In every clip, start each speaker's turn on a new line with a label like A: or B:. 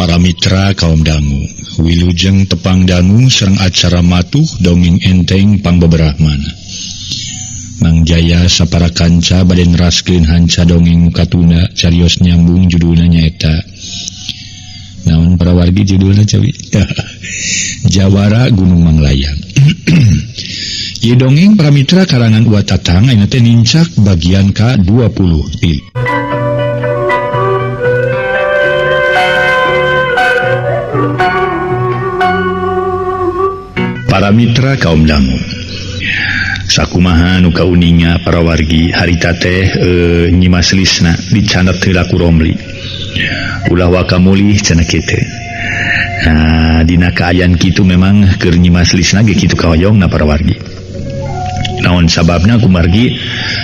A: Para mitra kaum dangu, wilujeng tepang dangu sareng acara matuh dongeng enteng pangbeberahmana. Mang Jaya sapara kanca bade neraskeun hanca dongeng katuna carios nyambung judulna nyaeta. Naon para wargi judulna cawi? Jawara Gunung Manglayang. Ieu dongeng para mitra karangan Uwa Tatang ayeuna teh nincak bagian ka-20. Para mitra kaum dangu, sakumaha nu kauninga para wargi harita teh nyimaslisna dicandat heula ku Romli. Ulah wakamulih cenah kitu. Nah, dina kaayaan kitu memang keur nyimaslisna ge kitu kahoyongna para wargi. Naon sababna kumargi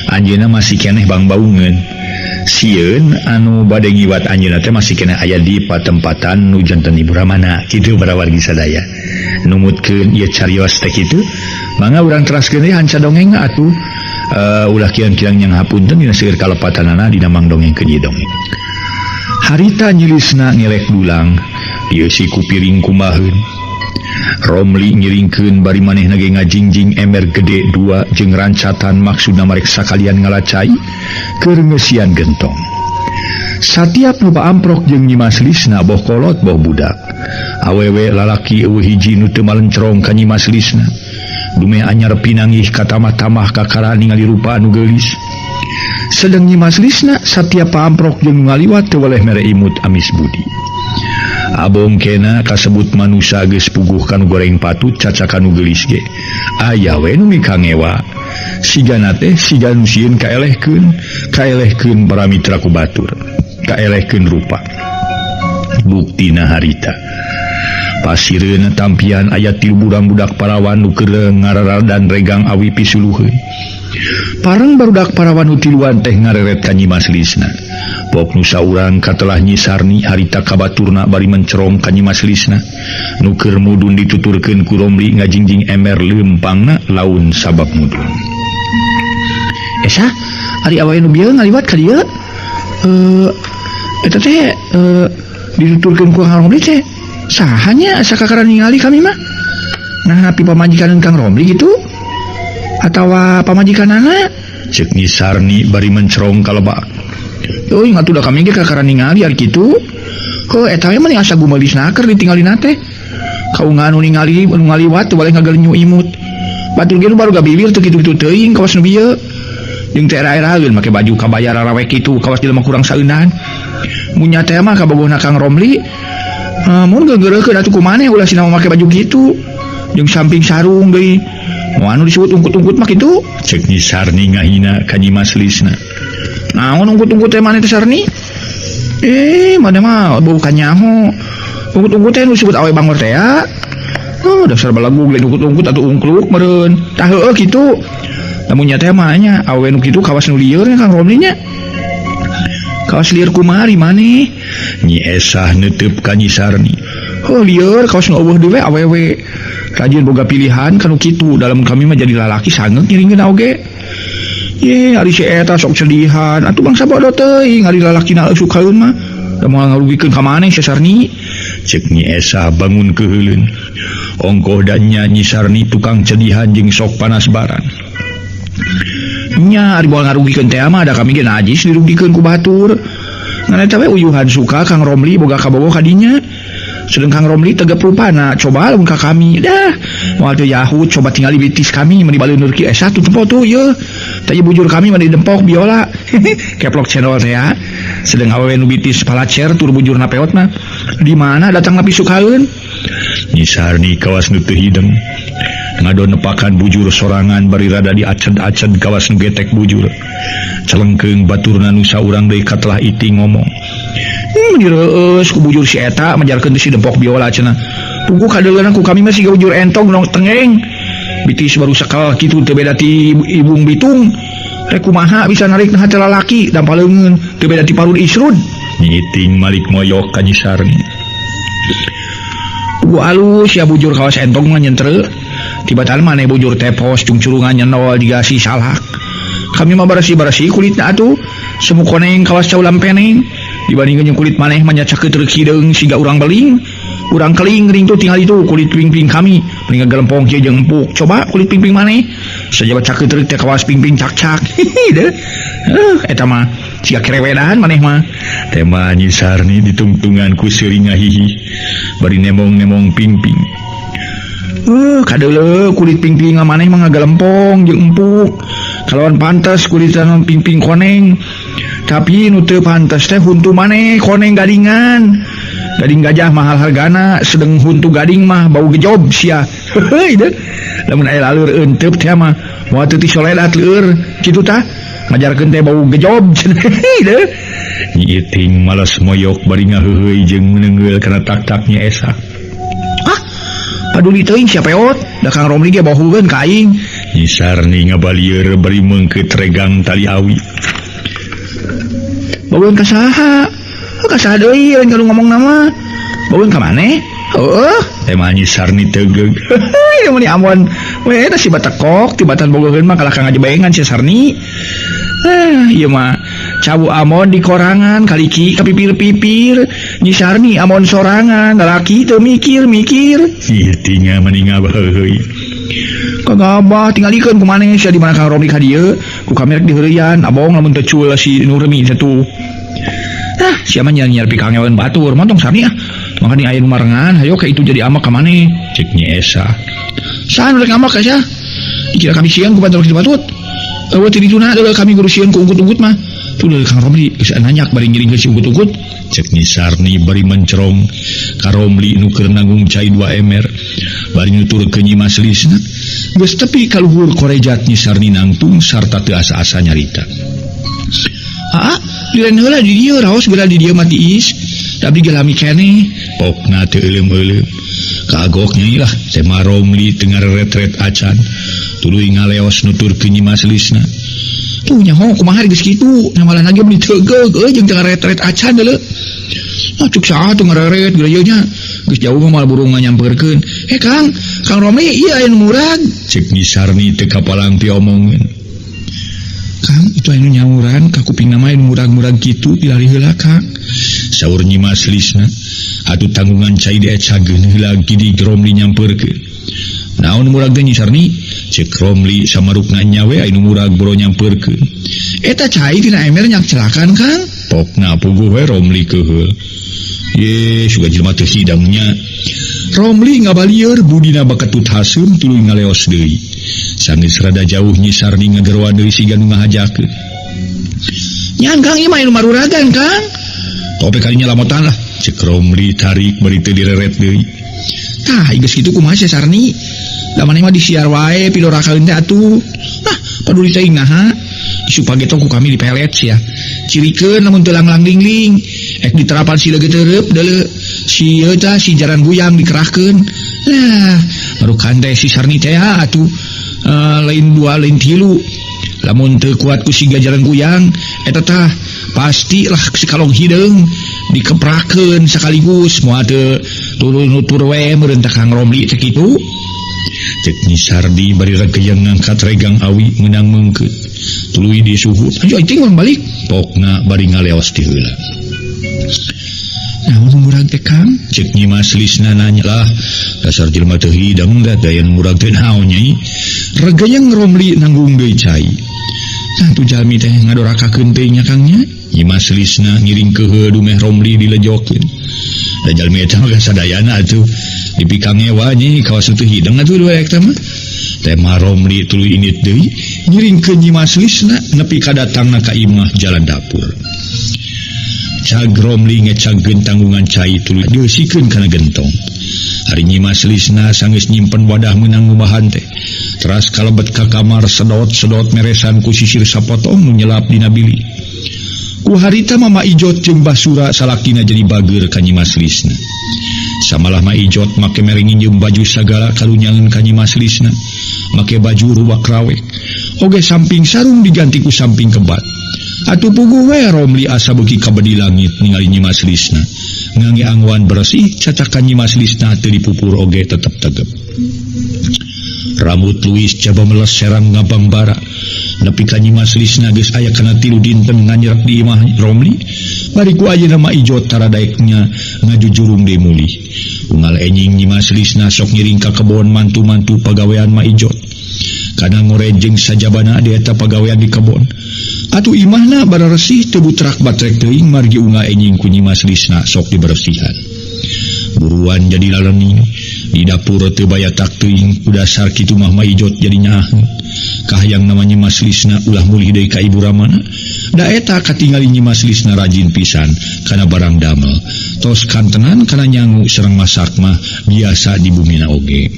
A: anjeunna masih keneh bangbaungeun. Sieun anu bade ngiwat anjeunna teh masih keneh aya di patempatan nu janten ibu ramana kitu para wargi sadaya. Numutkeun ieu carios teh kitu mangga urang teraskeun deui hanca dongeng atuh ulah kirang-kirang nyang hapunten dina seueur kalepatanana dina mang dongengkeun ieu dongeng. Harita nyilisna ngelek dulang ieu si kupiring kumaheun. Romli ngiringkeun bari manehna ge ngajingjing emer gede 2 jeung rancatan maksudna marek sakalian ngalacai keur ngeusian gentong. Satiap nu amprok jeung nyimaslisna boh kolot boh budak. Awewe lalaki eueuh hiji nu teu malencrong ka nyimaslisna. Dume anyar pinanggih katamah-tamah kakara ningali rupa anu geulis. Sedeng nyimaslisna satiap paamprok jeung ngaliwat teu weleh mere imut amis budi. Abong kena kasebut manusia geus puguh kanu goreng patut cacak kanu geulis ge. Aya we nu mikangewa. Sigana teh siga nu sieun kaelehkeun para mitra ku batur. Kaelehkeun rupa. Buktina harita pasireuna tampian aya 3 budak parawan nu keur ngararal dan regang awi pisuluheun. Parang barudak parawan nu tiluan teh ngareret ka nyimaslisna. Pok nu saurang katelah Nyi Sarni harita kabaturna bari mencerong ka nyimaslisna. Nu keur mudun dituturkeun ku Romli ngajingjing emer leumpangna laun sabab mudun. Esa, ari awewe nu bieu ngaliwat ka dieu. Eta teh dituturkeun ku Kang Romli teh sahanya sakakara ningali kami mah. Nah, api pamajikan Kang Romli gitu atawa pamajikanana? Ceuk Nyi Sarni bari mencerong kalebak. Euy ngatuh da kami ge kakara ningali ari kitu. Ko eta we mah asa gumelisna keur ditinggalina teh. Kaungan nu ningali nu ngaliwat teu boleh ngagelenyu imut. Batur ge baru gabibir teu kitu-kitu teuing kawas nu bieu. Jeung teh era-eraeun make baju kabaya rarawek kitu kawas jelema kurang saeunan. Munya teh mah kabogohna Kang Romli mun geugeurekeun atuh kumaneh ulah sina make baju kitu jeung samping sarung deui. Moal anu disebut ungkut-ungkut mah kitu. Ceuk Nyi Sarni ngahina ka nyimaslisna. Naon ungkut-ungkut teh maneh teh Sarni? Maneh mah bau kanyaho. Ungkut-ungkut teh nu disebut awe bangor teh ya. Dasar balagu geulah ungkut-ungkut atuh ungkluk meureun. Tah heueuh kitu. Lamun nya teh mah nya awe nu kitu kawas nu lieur nya Kang Romli nya. Kawas lieur kumari maneh? Nyi Esah neuteub ka Nyi Sarni. Lieur kawas nu eueuh dewe awewe. Rajin boga pilihan kanu kitu dalam kami mah jadi lalaki sangeuk ngiringkeun oge. Ye ari si eta sok sedihan atuh bangsa bodoh teuing ari lalakina sukaeun mah. Da moal ngarugikeun ka maneh si Sarni. Ceuk Nyi Esah bangun keheuleun. Ongkoh dan Nyi Sarni tukang cedihan jeung sok panas baran. Nya ari moal ngarugikeun teh mah da kami ge najis dirugikeun ku batur. Ngan eta we uyuhan suka Kang Romli boga kabogoh ka dinya. Sedang Kang Romli tegep rupana coba lamun ka kami dah moal teu yahut coba tinggali bitis kami meni baleuneur ki esa tuh tempo tuh ye teh bujur kami meni dempok biola keplok channel teh ya. Sedang awewe nu bitis palacer tur bujurna peot mah di mana datangna pisukaeun. Nyi Sarni kawas nu teu hideng ngadonepakan bujur sorangan bari rada diaced-aced kawas nu getek bujur. Celengkeung baturna nu saurang deui katelah iting ngomong. Direus ku bujur si eta majarkeun si dempok biola cenah. Puguh kadeuleunan ku kami mah siga bujur entong nong tengeng. Bitis baru sakal kitu teu beda ti ibung bitung. Rek kumaha bisa narik na hate lalaki dan paleungeun teu beda ti parud isrud. Nyi Iting malik moyok ka Nyi Sarni. Puguh alus ya bujur kawas entong mah nyentreu. Tiba-tiba maneh bujur tepos cung curungan nyenol digasi salak. Kami mah barasi-barasi kulitna atuh. Semu koneng kawas caulam peneng. dibandingkan yang kulit maneh manyaca keterek hideung siga urang beling urang keling ring tuh tinggal itu kulit ping-ping kami paling gelempong kieu jeung empuk coba kulit ping-ping maneh sajabat cak keterek teh kawas ping-ping cak-cak deh eta mah siga kerewedan maneh mah teh mah Nyi Sarni ditungtungan ku seuring ngahihi bari nemong-nemong ping-ping kadeuleu kulit ping-ping maneh mah ngagelempong jeung empuk kalawan pantes kulit ping-ping koneng tapi nu teu pantes teh huntu maneh koneng gadingan gading gajah mahal hargana sedang huntu gading mah bau gejob sia heuh deh lamun aya laleur eunteub teh mah moal teu ti soledat leur kitu tah ngajarkeun teh bau gejob deh Nyi Iting malas moyok bari ngaheuheuy jeung neungeul kana tak-taknya esa paduli teuing sia peot da Kang Romli ge bahukeun ka aing Nyi Sarni ngabalieur bari meungkeut regang tali awi baweun ka saha ka saha deui lain kalau ngomong nama baweun ka maneh heueuh teh mah Nyi Sarni teugeg ieu mah amon we eta si batekok tibatan bogoheun mah kalah ka ngajebengan si Sarni ieu mah cabu amon di korangan kaliki kapipir-pipir Nyi Sarni amon sorangan lalaki teu mikir-mikir ieu tinggal meninga heuheuy kagabah tinggalikeun kumaneh sia di mana Kang Romli ka dieu ku kami rek diheureuyan abong lamun teu cul si Nurmi satu sia mah nyar-nyar pikang ngeun batur montong Sarni makanya aya nu marengan hayo ka itu jadi amak ka maneh cek Nyi Esa saan rek amak ka sia dikira kami sieun ku batur batut eueuh ti dituna deuleu kami guru sieun ku ungkut-ungkut mah tuh deuleu Kang Romli geus nanyak bari ngiringkeun si ungkut-ungkut cek Nyi Sarni bari mencerong ka Romli nu keur nanggung cai 2 emer bari nuturkeun Nyi Maslisna geus tepi ka luhur korejat Nyi Sarni nangtung sarta teu asa-asa nyarita diren heula di dieu raos geura di dieu mah tiis tapi gelami keneh pokna teu euleum-euleum kaagok nyai lah teh mah Romli teu ngaretret acan tuluy ngaleos nuturkeun Nyi Maslisna tuh nyaho kumaha geus kitu namalan lagi beli teugeg jeung teu ngaretret acan deuleu cuk saha teu ngareret geura ieu nya geus jauh mah malah burung nyampeurkeun Kang Romli ieu aya nu murag cek Nyi Sarni teu kapalang ti omongkeun Kang itu anu nyauran ka kuping nama anu murag-murag kitu pilali heula Kang saur Nyi Maslisna atuh tanggungan cai diecageun heula gidi Romli nyampeurkeun naon murag teh Nyi Sarni cek Romli samarukna nyawe anu murag boro nyampeurkeun eta cai tina ember nyak celakan Kang pokna puguh we Romli keheul ye suga jelema teu hidangnya Romli ngabalieur budina bakatut haseum tuluy ngaleos deui sanggeus rada jauh Nyi Sarni ngageroan deui siga nu ngahajakeun nyan Kang ieu mah anu maruragan Kang tope kalinya lamotan lah cek Romli tarik bari teu direret deui tah geus kitu kumaha si Sarni da maneh mah disiar wae pilorakaeun teh atuh paduli teuing naha supaya gitu ku kami dipelet sia cirikeun lamun teu lang-lang lingling ek diterapan si leugeut teureub deuleu si eta si jaran guyang dikerahkeun lah baru teh si Sarni teh atuh lain 2 lain 3 lamun teu kuat ku siga jaran guyang eta tah pastilah sikalong hideung dikeprakeun sakaligus moal teu turun nutur we meureun Kang Romli teh kitu cek Nyi Sardi bari rageuyang ngangkat regang awi meunang meungkeut tuluy disuhut ayo aing urang balik pokna bari ngaleos ti heula naon murag teh Kang cek Nyi Maslisna nanya lah dasar jelema teu hidang da dayan murag teh naon nyai rageuyang Romli nanggung deui cai tu jalmi teh ngadorakakeun teh nya Kang nya Nyi Maslisna ngiring keheul dumeh Romli dilejokeun da jalmi eta mah sadayana atuh dipikang ewa nyi kawas teu hidang atuh dua eta mah teh mah Romli tuluy init deui ngiringkeun Nyi Maslisna nepi ka datangna ka imah jalan dapur cag Romli ngecagkeun tanggungan cai tuluy diusikeun kana gentong hari Nyi Maslisna sanggeus nyimpen wadah meunang ngubahan teh teras kalebet ka kamar sedot-sedot meresan ku sisir sapotong nu nyelap dina bili ku harita Mama Ijot jeung Basura salakina jadi bager ka Nyi Maslisna samalah Ma Ijot make merengin jeung baju sagala kalunyangeun ka Nyi Maslisna make baju ruwak rawek oge samping sarung diganti ku samping kebat atuh puguh we Romli asa beuki ka bedi langit ningali Nyi Maslisna ngangge angwan bersih cacakan Nyi Maslisna teu dipupur oge tetep tegep rambut luis coba meles serang ngabang bara nepi ka Nyi Maslisna geus aya kana 3 dinten nganyerak di imah Romli bariku ayeuna mah ijot tara daeknya ngajujurung deui mulih. Unggal enjing Nyimas Lisna sok ngiring ka kebon mantu-mantu pagawean mah ijot. Kana ngorejeng sajabana di eta pagawean di kebon. Atuh imahna bara resih teu butrak batrek teuing margi unggal enjing ku Nyimas Lisna sok dibersihan. Buruan jadi lalening di dapur teu bayatak teuing udasar kitu mah ijot jadi nyaheun. Kahayang namanya Nyimas Lisna ulah mulih deui ka ibu ramana. Da eta katingali Nyimas Lisna rajin pisan kana barang damel. Tos kantenan kana nyangu sareng masak mah biasa di bumina oge.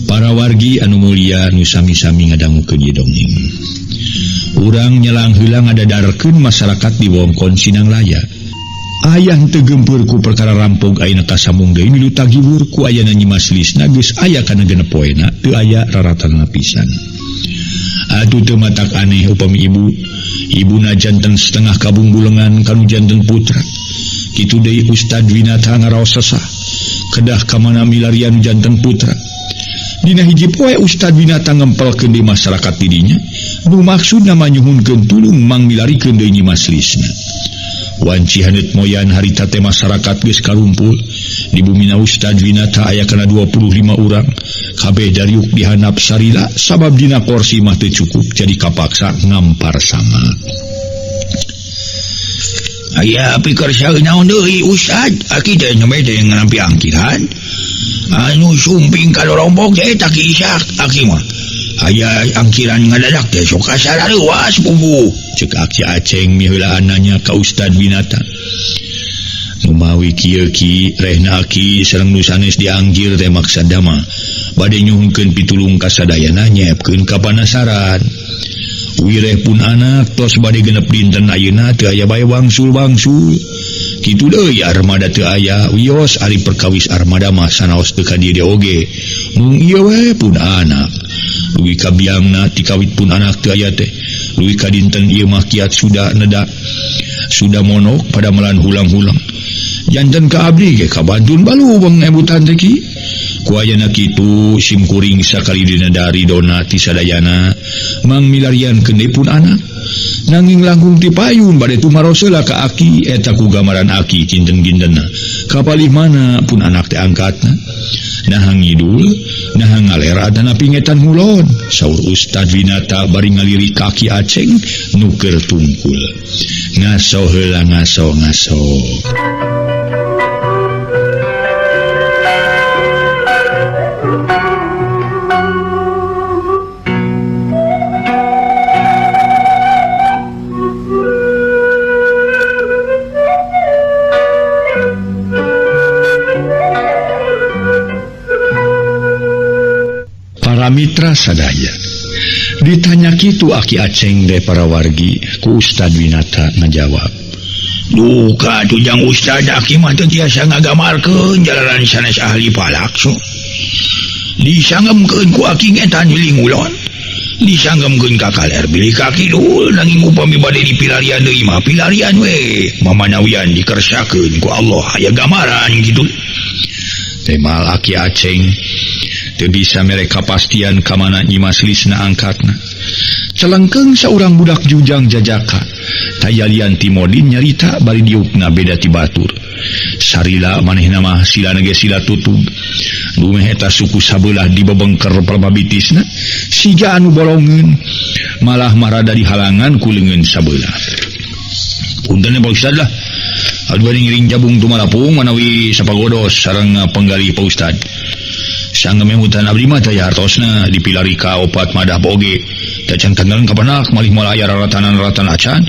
A: Para wargi anu mulia nu sami-sami ngadangukeun ieu dongeng. Urang nyelang heula ngadadarkeun masyarakat di wewengkon Sinanglaya. Ayah teu gempeur ku perkara rampog ayeuna kasamung deui milu tagibur ku ayana Nyimas Lisna geus aya kana genep poena teu aya raratanna pisan. Atuh teu matak aneh upami ibuna janten setengah kabungbulengan kanu janten putra. Kitu deui Ustad Winata ngaraos sesah kedah ka mana milarian janten putra. Dina hiji poe Ustad Winata ngempelkeun di masyarakat didinya nu maksudna mah nyuhunkeun tulung mangmilarikeun deui Nyimas Lisna. Wanci haneut moyan harita teh masyarakat geus karumpul di bumina Ustad Winata aya kana 25 urang kabeh dariuk dihanap sarila sabab dina kursi mah teu cukup jadi kapaksa ngampar sama. Aya pikir saeunaon deui Ustad aki teh nyampe teh ngampi angkiran anu sumping ka lorombok teh eta ki Ishak aki mah aya angkiran ngadadak teh sok kasararewas punggu cek Aki Aceng miheulaan nanya ka Ustad Winata. Numawi kieu ki rehna aki sareng nu sanes dianggir teh maksada mah bade nyuhunkeun pitulung ka sadayana nyiepkeun ka panasaran. Wireh pun anak tos bade genep dinten ayeuna teu aya bae wangsul-wangsul. Kitu deui armada teu aya wios ari perkawis armada mah sanaos teu ka dieu oge. Mung ieu we pun anak. Luwi ka biangna ti kawit pun anak teu aya teh. Luwi ka dinten ieu mah kiat sudah neda. Sudah monok pada melan hulang-hulang. Janten ka abdi ge kabantun balubeng ebutan teh ki. Ku ayana kitu simkuring sakali dina dari dona ti sadayana mang milariankeun deui pun anak. Nanging langkung ti payun bade tumaroseula ka aki eta ku gambaran aki kinten-kintenna. Kapalih mana pun anak teh angkatna. Nah ngidul, nah ngalera dana pingetan ngulon. Saur Ustad Winata bari ngaliri kaki Aceng nuker tungkul. Ngaso heula ngaso. Mitra sadaya ditanya kitu Aki Aceng de para wargi ku Ustad Winata ngajawab, duh ka tujang Ustad Aki mah teu tiasa ngagamarkeun jalaran sanes ahli palak so. Disanggemkeun ku Aki ngetan milih ngulon, disanggemkeun ka kaler bilih kaki dul nanging upami bade dipilarian deui mah pilarian we mamanawian dikersakeun ku Allah aya gamaran gitu. Temal Aki Aceng teu bisa mereka pastian ka mana Nyimas Lisna angkatna. Celengkeung saurang budak jujang jajaka tayalian timodin nyarita bari diukna beda ti batur. Sarila manehna mah silana ge sila tutug. Lumeh eta suku sabelah dibebengker perbabitisna siga anu bolongeun malah marada dihalangan ku leungeun sabelah. Punten Pak Ustad lah. Adu bari ngiring jabung tumalapung manawi sapagodos sareng penggali Pak Ustad. Sanggem emutan abdi mah teh hartosna dipilari ka opat madah boge. Teh can kendeun ka benak malih moal aya raratan acan.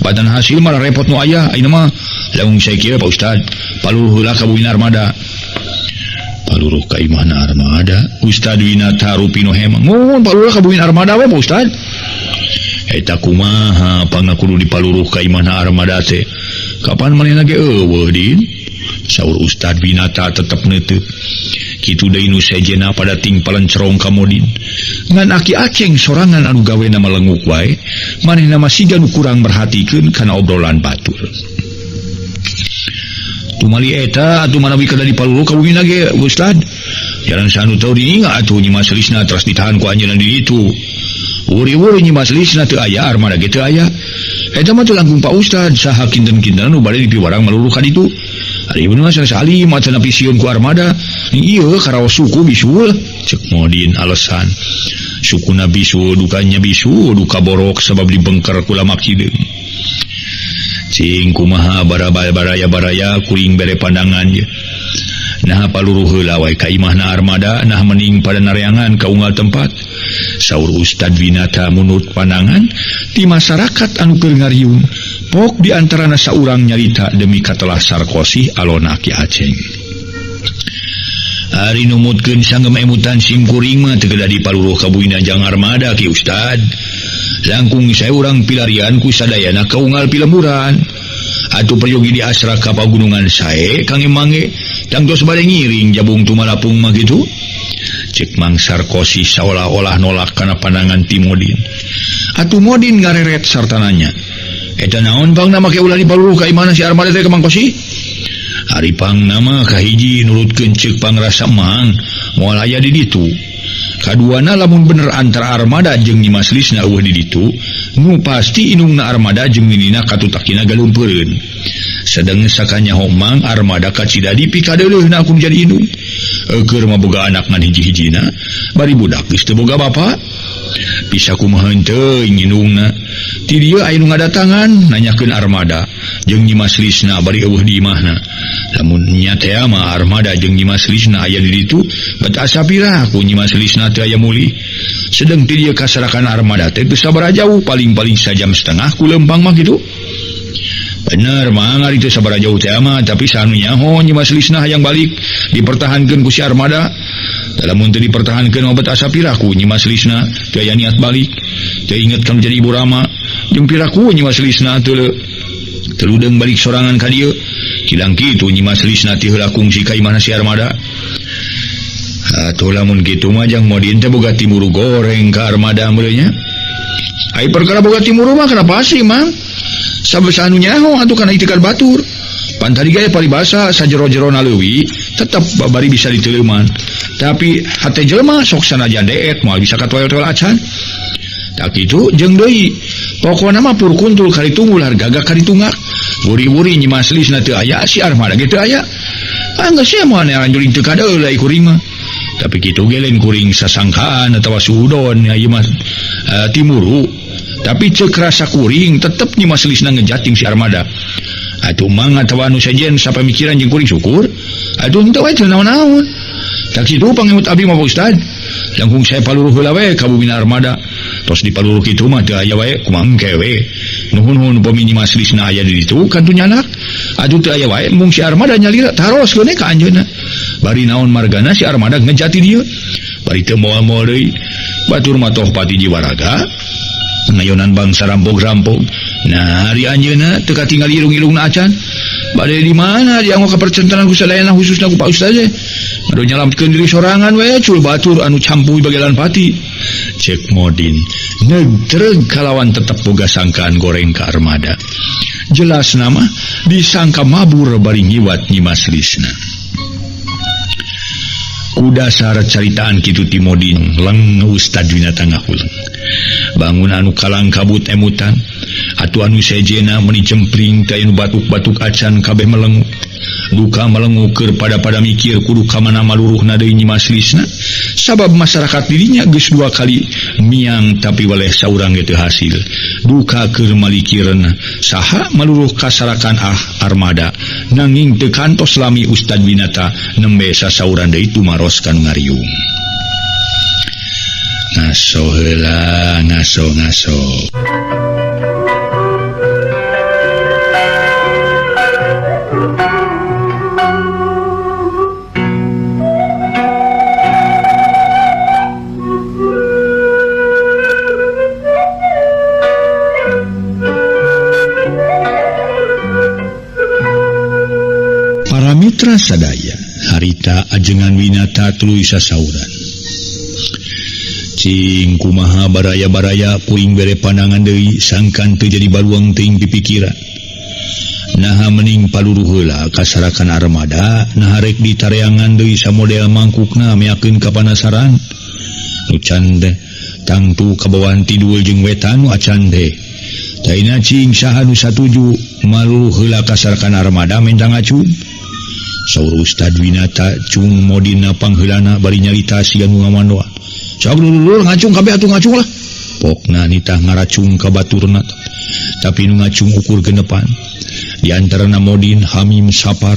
A: Badan hasil mah repot nu aya ayeuna mah laung sae kieu Pak Ustad. Paluruh heula ka buin armada. Paluruh ka imahna armada. Ustad Winata rupino hemang. Mun paluruh ka buin armada we Pak Ustad. Eta kumaha pangna kudu dipaluruh ka imahna armada teh. Kapan manehna ge eueuh din? Saur Ustad Winata tetep neuteup. Kitu deui nu sejena pada ting palencerong kamodin. Ngan Aki Aceng sorangan anu gawena melenguk wae, manehna mah siga nu kurang merhatikeun kana obrolan batur. Tumali eta atuh manawi kada dipaluruh ka buina ge Ustad. jalan sanu tahu diingat atuh Nyi Mas Lisna terus ditahan ku anjeunna di ditu. Uri-uri Nyi Mas Lisna teu aya armada ge teu aya. Eta mah teu langkung Pak Ustad saha kinten-kinten nu bade dipiwarang maluluh ka ditu. Ari bener mah salim atuh pisieun ku armada. Ieu karaos suku bisul cek Modin alasan. Sukuna bisul dukanya bisul duka borok sabab dibengker ku lama kideung. Cing kumaha baraya kuring bere pandangan je. Nah paluruh heula wae ka imahna armada nah mening pada nareangan ka unggal tempat. Saur Ustad Winata munut pandangan ti masyarakat anu keur ngariung pok di antarana saurang nyarita demi katelah sarkosih alona Ki Aceng. Ari numutkeun sanggem emutan sim kuring mah teu kedah dipaluruh ka buinajang armada Ki Ustad. Langkung saya urang pilarian ku sadayana ka unggal pilemburan. Atuh peryogi di asra ka pagunungan sae kang emange tangtos bade ngiring jabung tumalapung mah kitu. Cek Mang Sarkosi seolah-olah nolak kana pandangan ti Modin. Atuh Modin ngareret sarta nanya, "Eta naon Bang nama ke ulah dipaluruh ka imana si armada teh ka Mang Kosi?" Ari pang nama kahiji nurutkeun ceuk pangrasa Mang moal aya di ditu. Kaduana lamun bener antara armada jeung Nyi Mas Lisna eueuh di ditu, nu pasti indungna armada jeung ninina katutakina galumpeureun. Sedeng sakanya Mang armada kacidadi pikadeuleuhna aku jadi indung. Keur mah boga anak ngan hiji-hijina, bari budak geus teu boga bapa. Bisa kumaha teuing indungna. Ti dieu aya nu ngadatangan nanyakeun armada jeung Nyi Mas Lisna bari eueuh di imahna. Lamun nya teh mah armada jeung Nyi Mas Lisna aya di ditu, bet asa pirah ku Nyi Mas Lisna teh aya muli. Sedeng ti dieu kasarakan armada teh geus sabaraha jauh, paling-paling sajam setengah ku lempang mah kitu. Bener Mang ari teu sabaraha jauh teh mah, tapi sanu nyaho Nyi Mas Lisna hayang balik dipertahankeun ku si armada. Lamun teu dipertahankeun obat asa pirah ku Nyi Mas Lisna teu aya niat balik. Teu inget kan jadi ibu Rama jeung pirah ku Nyi Mas Lisna teu teludeung balik sorangan ka dieu. Kilang kitu Nyi Mas Lisna ti heula kungsi ka imahna si armada. Atuh lamun kitu mah jang Modin teh boga timuru goreng ka armada meureun nya. Ai perkara boga timuru mah kenapa sih Mang? Sabesa anu nyaho atuh kana itikan batur. Pantari gaya paribasa sajero-jerona leuwih tetep bari bisa diteleuman. Tapi hate jelema sok sanajan deet moal bisa katoel-toel acan. Tak kitu jeung deui pokona mah pur kuntul kali tunggul hargaga kali tunggak. Wuri-wuri Nyi Mas Lisna teu aya si armada ge teu aya. Anggeus sia moal anjuring teu kadeul ai kuring mah. Tapi kitu ge lain kuring sasangkaan atawa suudon ieu mah timuru. Tapi ceuk rasa kuring tetep Nyi Mas Lisna ngejating si armada. Atuh Mang atawa anu sajen sapamikiran jeung kuring syukur. Atuh henteu wae teu naon-naon. Tak kitu pangemut abdi mah Pak Ustad. Langkung saya paluruh heula we ka bumina armada. Tos dipaluruh kitu mah teu aya wae kumaha engke we. Nuhun-nuhun upami Nyi Mas Lisna aya di ditu kantu nyanak. Atuh teu aya wae mung si armada nyalira taroskeun ka anjeunna. Bari naon margana si armada ngejati dieu. Bari teu moal-moal deui. Batur mah toh pati jiwaraga. Ngayonan bangsa rampog-rampog. Nah, hari anjeunna teu katinggal irung-irungna acan. Bade di mana dia ngok kepercentenan ku sadayana khususna ku Pak Ustaz teh. Adu nyalamkeun diri sorangan we cul batur anu campuy bagelan pati. Cek Modin, negtreg kalawan tetep boga sangkaan goreng ka armada. Jelas nama disangka mabur bari ngiwat Nyi Mas Lisna. Kudasar caritaan kitu ti Modin leng Ustad Winata ngahuleung. Bangun anu kalang kabut emutan, atuh anu sejena meuni cempring teh anu batuk-batuk acan kabeh melengu. Duka melengu keur pada mikir kudu ka mana maluruhna deui Nyi Mas Lisna. Sabab masyarakat dirinya geus 2 kali miang tapi waleh saurang ge teu hasil. Duka keur malikireun saha maluruh kasarakan armada nanging teu kantos lami Ustad Winata nembe sasauran deui tumaros kanu ngariung. Ngaso heula ngaso. Para mitra sadaya harita ajengan Winata tuluy sasauran. Cing kumaha baraya-baraya puing bere pandangan deui sangkan teu jadi baluang teuing pipikiran. Naha mening paluru heula kasarakan armada naharek ditareangan deui samodel mangkukna meakeun kapanasaran nu can teh tangtu kabawaan tidul jeung wetan nu acan teh taina cing saha nu satuju maluru heula kasarakan armada mentang acun saur Ustad Winata cung modina pangheulana bari nyarita sigan nu ngamandoa sok dulur ngacung kabeh atuh ngacung lah pokna nitah ngaracung ka baturna tapi nu ngacung ukur genepan di antarana Modin Hamim Sapar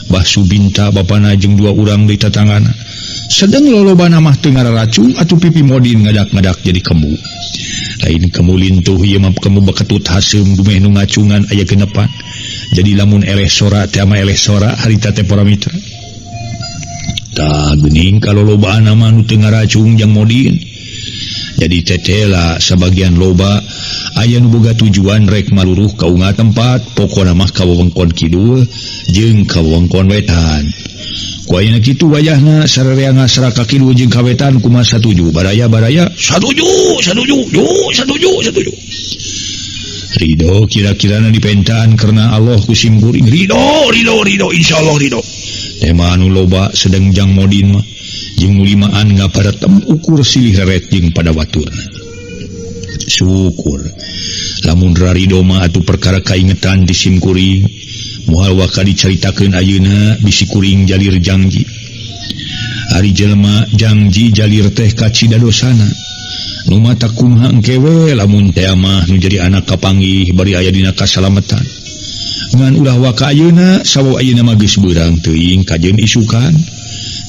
A: Bah Subinta bapana jeung dua urang di tatanggana sedang lolobana mah teu ngaracung atuh pipi Modin ngadak-ngadak jadi kembu lain kembu lintuh ieu mah kembu baketut haseum dumeh nu ngacungan aya genepan jadi lamun eleh sora teh mah eleh sora harita teh para mitra tah geuning kalolobana mah nu teu ngaracung jeung Modin jadi tetela sebagian loba aya nu boga tujuan rek maluruh ka unggah tempat pokona mah ka wewengkon kidul jeung ka wewengkon wetan ku ayeuna kitu wayahna sarerea ngasra ka kidul jeung ka wetan kumaha satuju baraya satuju ridho kira-kirana dipentaan karena Allah kusim kuring ridho insyaallah ridho tema anu loba sedeng jang Modin mah jeung nu limaan ngaparetem ukur silih reret jeung pada waturna syukur lamun rarido mah atuh perkara kaingetan di sim kuring moal waka dicaritakeun ayeuna bisi kuring jalir janji ari jelema janji jalir teh ka cidadosana nu mata kumaha engke we lamun teh mah nu jadi anak kapanggih bari aya dina kasalametan ngan ulah waka ayeuna sawo ayeuna mah geus beurang teuing kajeun isukan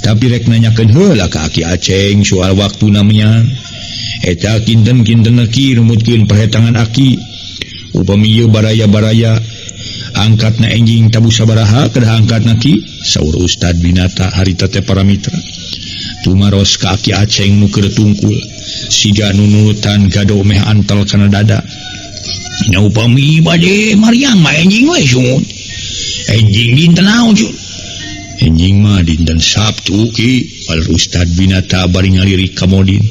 A: tapi rek nanyakeun heula ka Aki Aceng soal waktu namanya eta kinten-kinten aki rumutkeun perhetangan Aki upami ieu baraya-baraya angkatna enjing tabu sabaraha kedah angkatna Ki saur Ustad Winata harita teh para mitra tumaros ka Aki Aceng nu keur tungkul siga nunutan gado meh antel kana dada nya upami bade Maryam mah enjing we sun enjing dinten naon sun enjing mah dinten Sabtu Ki al Ustad Winata bari ngalirik ka Modin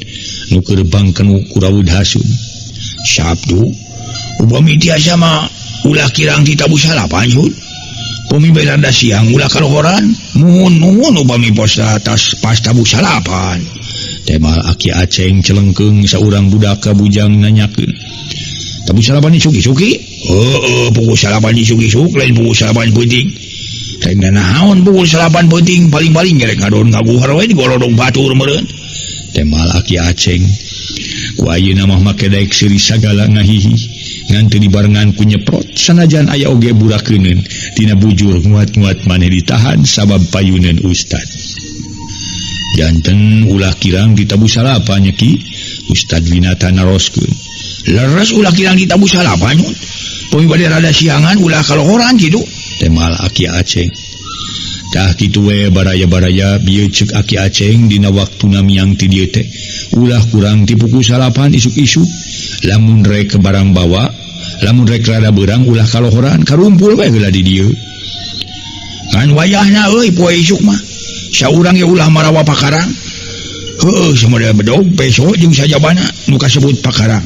A: nu keur bangkeun kurawud hasun Sabtu upami tiasa mah ulah kirang ti tabu salapan yun upami belanda siang ulah kalohoran nuhun upami posta atas pas tabu salapan temal Aki Aceng celengkeung saurang budak ka bujang nanyakeun tabu salapan disuki-suki pukul salapan disuki-suk lain pukul salapan penting lain naon pukul salapan penting paling-paling gerek ngadon ngaguhar we di golodong batur meureun temal Aki Aceng ku ayeuna mah make daek seuri sagala ngahihi ngan teu dibarengan ku nyeprot sanajan aya oge burakeuneun tina bujur nguat-nguat maneh ditahan sabab payuneun Ustad janten ulah kirang ditabu salapan nya Ki Ustad Winata naroskeun leres ulah kirang ditabu salapan nyun poe bade rada siangan ulah kalohoran kitu temal Aki Aceng tah kitu we baraya-baraya bieu ceuk Aki Aceng dina waktuna miang ti dieu teh ulah kurang ti pukul salapan isuk-isuk lamun rek ke barang bawa lamun rek rada beurang ulah kalohoran karumpul we heula di dieu kan wayahna euy poe isuk mah saurang ge ulah marawa pakarang heuh samodel bedog peso jeung sajabana nu kasebut pakarang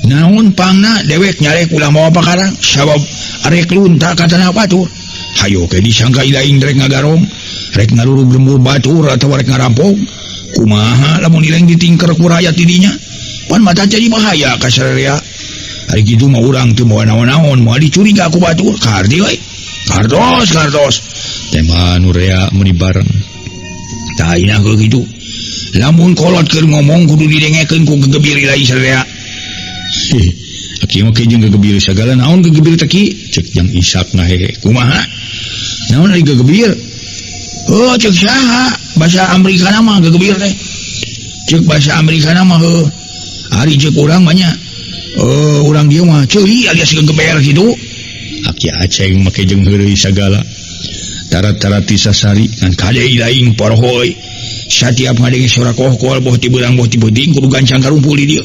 A: naon pangna dewek nyarek ulah mawa pakarang sabab arek lunta katana batur hayo ke disangka ilaing rek ngagarong rek ngalurug lembur batur atawa rek ngarampok kumaha lamun ilaing ditingker ku rakyat didinya pan mata jadi bahaya ka sarerea ari kitu mah urang teu moal naon-naon moal dicuri ka ku batur kardi we kardos tema nu rea meuni bareng tah ina kitu lamun kolot keur ngomong kudu didengekeun ku gegebir ilaing sarerea Aki mah jeung gegebir sagala naon gegebir teh Ki ceuk jang Ishak ngahehe kumaha naon ari gegebir ceuk saha bahasa Amerikana mah gegebir teh ceuk bahasa Amerikana mah ari ceuk urang mah nya urang dieu mah ceuli alias gegeber kitu Aki Aceng make jeung heureuy sagala tarat-tarat tisasari ngan kade ilaing porhoy satiap ngadenge suara kohkol boh ti beurang boh ti beuting kudu gancang karumpul di dieu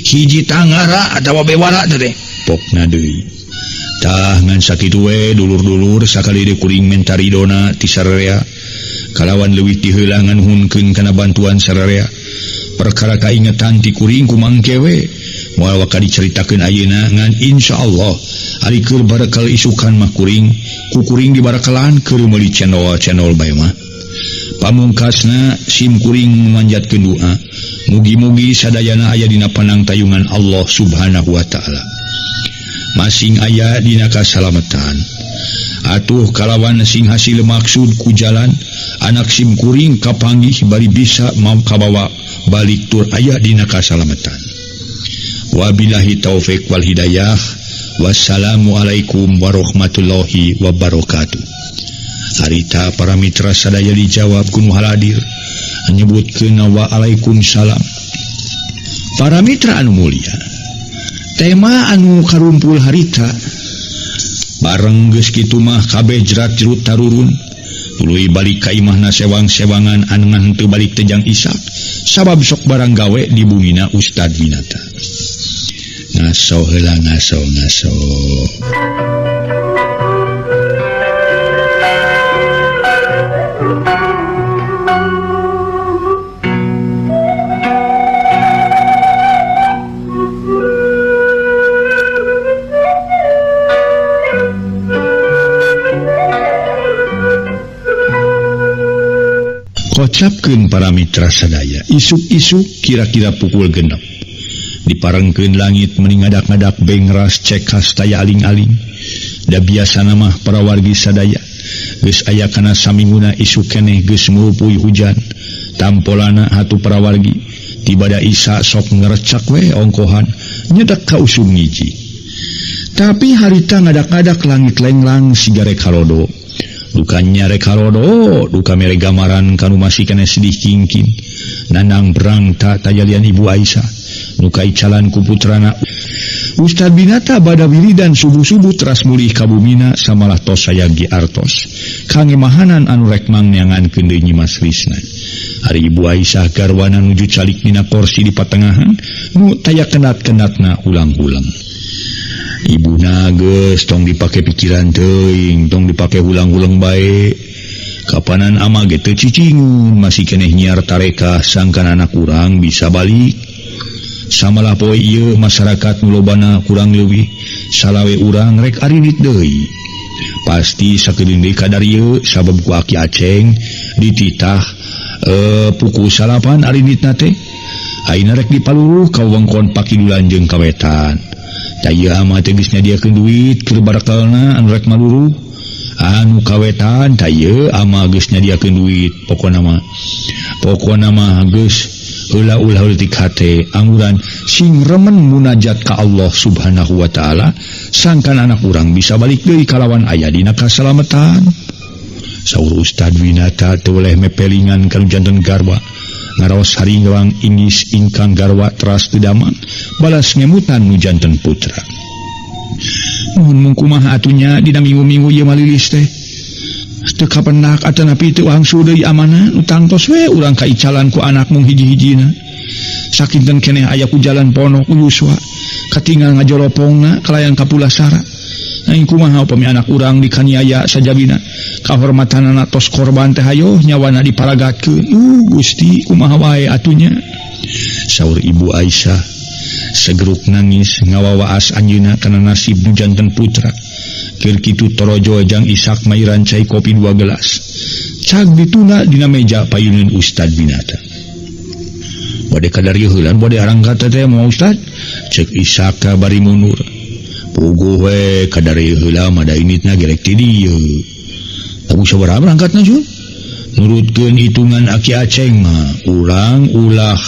A: hiji tanggara atawa bewara teh pokna deui tah ngan sakitu we dulur-dulur sakali di kuring mentaridona ti sarerea kalawan leuwih ti heula nganhunkeun kana bantuan sarerea perkara kaingetan ti kuring ku mangke we moal waka diceritakeun ayeuna ngan insyaallah ari keur barakal isukan mah kuring di barakalan keur meuli channel bae mah. Pamungkasna sim kuring manjatkeun doa mugi-mugi sadayana aya dina panangtayungan Allah Subhanahu wa taala. Masing aya dina kasalamatan. Atuh kalawan sing hasil maksud ku jalan anak sim kuring kapanggih bari bisa mau kabawa balik tur aya dina kasalamatan. Wabillahi taufik wal hidayah. Wassalamualaikum warahmatullahi wabarakatuh. Harita para mitra sadaya dijawab kuno haladir nyebutkeun waalaikumsalam. Para mitra anu mulia, tema anu karumpul harita bareng geus kitu mah kabeh jerat jerut tarurun tuluy balik ka imahna sewang-sewangan anu teu balik tejang isak sabab sok barang gawe di bumina Ustad Winata. Ngaso heula ngaso. Kocapkeun para mitra sadaya, isuk-isuk kira-kira pukul 6. Diparengkeun langit meningadak-ngadak bengras cek hastaya aling-aling. Da biasana mah para wargi sadaya geus aya kana saminguna isuk keneh geus ngurupuy hujan. Tampolana hatu para wargi tibada isa sok ngerecak we ongkohan nyedak ka usum ngiji. Tapi harita ngadak-ngadak langit lenglang sigare karodo. Dukanya rekarodo, duka mere gamaran kanu masih kena sedih kingkin. Nandang berang tak tajalian Ibu Aisyah. Nuka icalan ku putrana Ustad Binata bada wiridan subuh-subuh teras mulih kabumina samalah tos sayagi artos. Kangemahanan anu rek mangneangankeun deui Nyi Mas Risna. Ari Ibu Aisyah garwana nuju calik dina kursi di patengahan nu taya kenat-kenatna ulang-ulang. Ibuna geus tong dipake pikiran teuing, tong dipake ulang-ulang bae. Kapanan ama ge teu cicingun masih keneh nyiar tarekah sangkan anak urang bisa balik. Samalah poe ieu masyarakat nu lobana kurang leuwih salawe urang rek aridit deui. Pasti sakedeung deui kadar ieu sabab ku Aki Aceng dititah pukul 8 ariditna teh. Ayeuna rek dipaluruh ka wewengkon Pakidulan jeung Kawetan. Taya ama tegas nyadiakeun duit keur barakalna anu rek maluruh. Anu Kawetan taya ama geus nyadiakeun duit pokona mah geus ulah-ulah leutik hate angguran sing remen munajat ka Allah Subhanahu wa taala sangkan anak urang bisa balik deui kalawan aya dina kasalamatan. Saur Ustad Winata teu oleh mepelingan kanu janten garwa ngaraos haringwang ingis ingkang garwa teras teu damang balas ngemutan nu janten putra. Nuhun mungkumaha atunya dina minggu-minggu ieu malilis teh teu kapendak atanapi teu wangsul deui amanah nu tangtos we urang kaicalan ku anak mung hiji-hijina. Sakinten keneh aya ku jalan pono ku Yuswa katinggal ngajoropongna kalayan kapulasara. Aing kumaha upami anak urang dikaniaya sajabina kahormatanana tos korban teh hayo nyawana diparagatkeun. Gusti kumaha wae atunya. Saur Ibu Aisyah segeruk nangis ngawawaas anjeunna kana nasib nu janten putra. Keur kitu torojo jang Ishak mai rancai kopi 2 gelas. Cag dituna dina meja payuneun Ustad Binata. Bade kadar ieu heulan bade arang kata teh moal Ustad. Ceuk Ishak ka bari mundur. Puguh we kadar ieu heula mada initna gerek ti dieu. Tabu sabaraha berangkatna Jun? Nurutkeun hitungan Aki Aceng mah urang ulah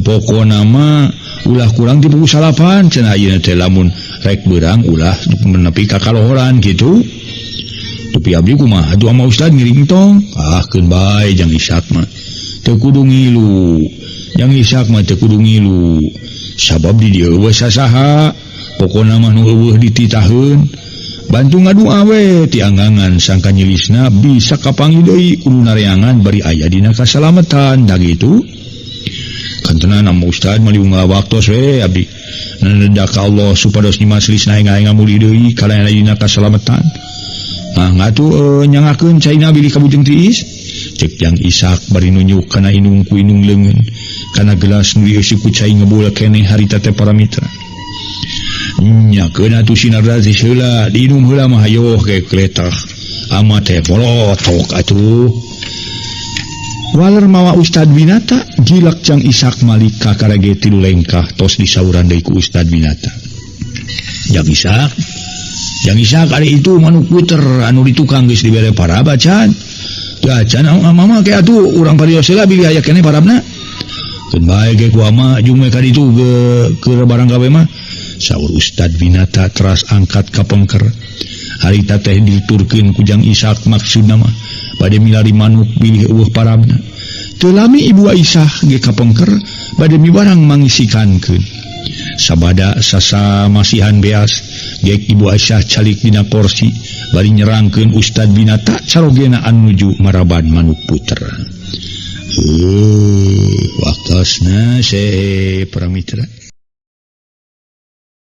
A: pokona mah ulah kurang di pukul 8 cenah ayeuna teh lamun rek beurang ulah menepi ka kalohoran kitu. Tapi abdi kumaha atuh ama Ustad ngiring tong. Keun bae jang Ishak mah teu kudu ngilu. Jang Ishak mah teu kudu ngilu. Sabab di dieu we sasaha pokona mah nu eueuh dititaheun. Bantu ngadua we ti anggangan sangka nyilisna bisa kapanggih deui kudu nareangan bari aya dina kasalamatan da gitu. Kantenan ama Ustad maliung ngawaktos we abdi naneda ka Allah supados Nyi Mas Risna enga muli deui kalayan dina kasalamatan. Ngatu nyangakeun caina bilih ka Bujeng Tiis cek yang Ishak bari nunjuk kana inung ku inung leungeun kana gelas nu dieusi ku cai ngebola keneh harita teh para mitra. Nya keuna tu sinar razih heula diinum heula mah hayo ke kletak ama teh bolotok atuh. Waler mawa Ustad Binata gilak Jang Ishak malik ka karage tilu lengkah tos disauran deui ku Ustad Binata. Jang Ishak ari itu manuk puter anu ditukang geus dibere para bacan. Bacan mama ke atuh urang parios heula bilih aya keneh parabna. Keun bae ge ku ama jeung me ka ditu ke barang gawe mah. Saur Ustad Binata teras angkat ka pengker. Harita teh diturkeun ku Jang Ishak maksudna mah bade milari manuk bilih eueuh parabna. Teu lami Ibu Aisyah ge ka pengker bade mibarang mangisikaankeun. Sabada sasamasihan beas geuk Ibu Aisyah calik dina kursi bari nyerangkeun Ustad Binata carogena anu nuju maraban manuk puter. Waktosna se para mitra.